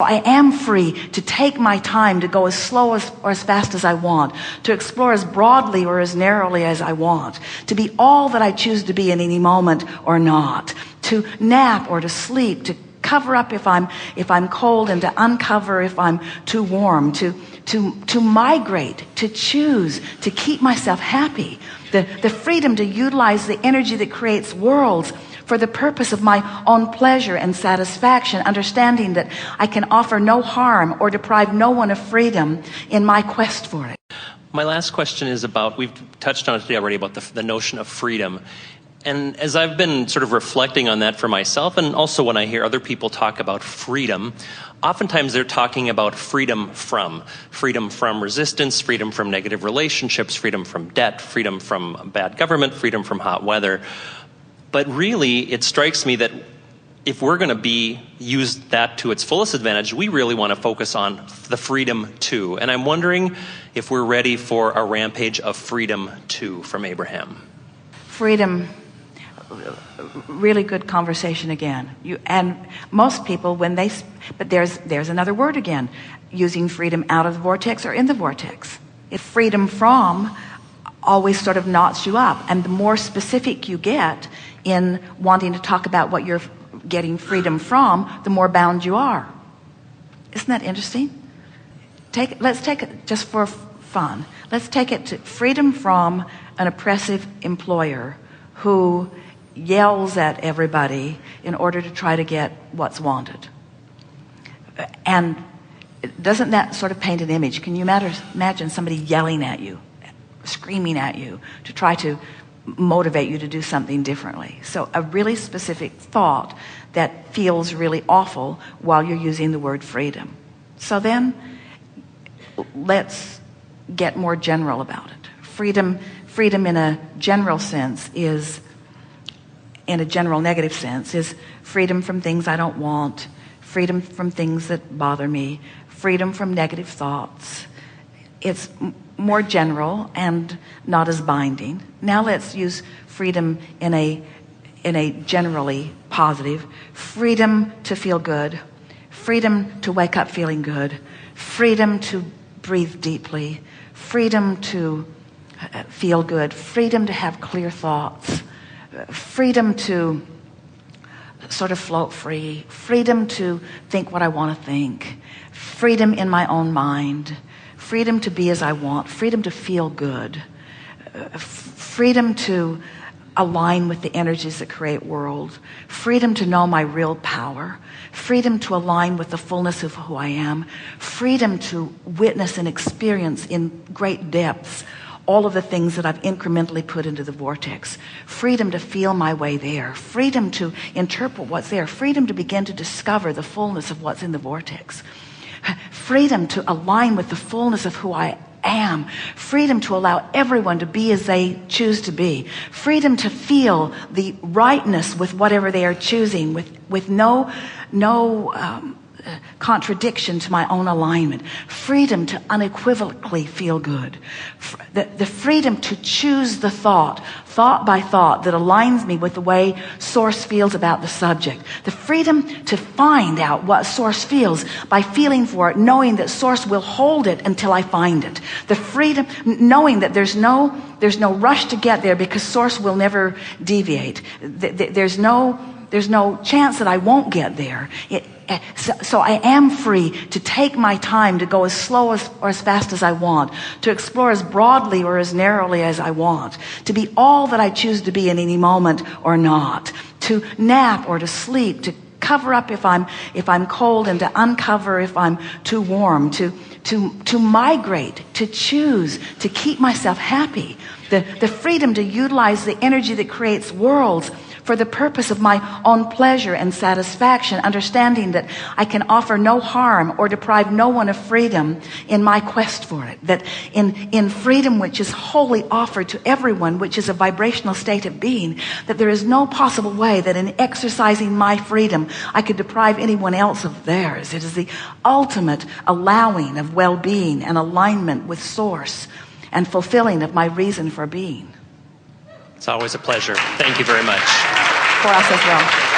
I am free to take my time to go as slow or as fast as I want, to explore as broadly or as narrowly as I want, to be all that I choose to be in any moment or not, to nap or to sleep, to cover up if I'm cold and to uncover if I'm too warm, to migrate, to choose, to keep myself happy, the freedom to utilize the energy that creates worlds for the purpose of my own pleasure and satisfaction, understanding that I can offer no harm or deprive no one of freedom in my quest for it. My last question is about, we've touched on it today already, about the notion of freedom. And as I've been sort of reflecting on that for myself, and also when I hear other people talk about freedom, oftentimes they're talking about freedom from resistance, freedom from negative relationships, freedom from debt, freedom from bad government, freedom from hot weather. But really, it strikes me that if we're going to use that to its fullest advantage, we really want to focus on the freedom to. And I'm wondering if we're ready for a rampage of freedom to from Abraham. Freedom, really good conversation again. And most people, but there's another word again, using freedom out of the vortex or in the vortex. If freedom from always sort of knots you up, and the more specific you get in wanting to talk about what you're getting freedom from, the more bound you are. Isn't that interesting? Let's take it just for fun. Let's take it to freedom from an oppressive employer who yells at everybody in order to try to get what's wanted. And doesn't that sort of paint an image? Can you imagine somebody yelling at you, screaming at you to try to motivate you to do something differently? So a really specific thought that feels really awful while you're using the word freedom. So then let's get more general about it. Freedom in a general sense is, in a general negative sense, is freedom from things I don't want, freedom from things that bother me, freedom from negative thoughts. It's more general and not as binding. Now let's use freedom in a generally positive. Freedom to feel good, freedom to wake up feeling good, freedom to breathe deeply, freedom to feel good, freedom to have clear thoughts, freedom to sort of float free, freedom to think what I want to think, freedom in my own mind, freedom to be as I want, freedom to feel good, freedom to align with the energies that create world, freedom to know my real power, freedom to align with the fullness of who I am, freedom to witness and experience in great depths all of the things that I've incrementally put into the vortex, freedom to feel my way there, freedom to interpret what's there, freedom to begin to discover the fullness of what's in the vortex, freedom to align with the fullness of who I am, freedom to allow everyone to be as they choose to be, freedom to feel the rightness with whatever they are choosing, with no contradiction to my own alignment, freedom to unequivocally feel good, the freedom to choose the thought by thought that aligns me with the way source feels about the subject, the freedom to find out what source feels by feeling for it, knowing that source will hold it until I find it, the freedom knowing that there's no rush to get there because source will never deviate, there's no chance that I won't get there. So I am free to take my time to go as slow or as fast as I want, to explore as broadly or as narrowly as I want, to be all that I choose to be in any moment or not, to nap or to sleep, to cover up if I'm cold and to uncover if I'm too warm, to migrate, to choose, to keep myself happy, the freedom to utilize the energy that creates worlds for the purpose of my own pleasure and satisfaction, understanding that I can offer no harm or deprive no one of freedom in my quest for it, that in freedom which is wholly offered to everyone, which is a vibrational state of being, that there is no possible way that in exercising my freedom I could deprive anyone else of theirs. It is the ultimate allowing of well-being and alignment with source and fulfilling of my reason for being. It's always a pleasure. Thank you very much. For us as well.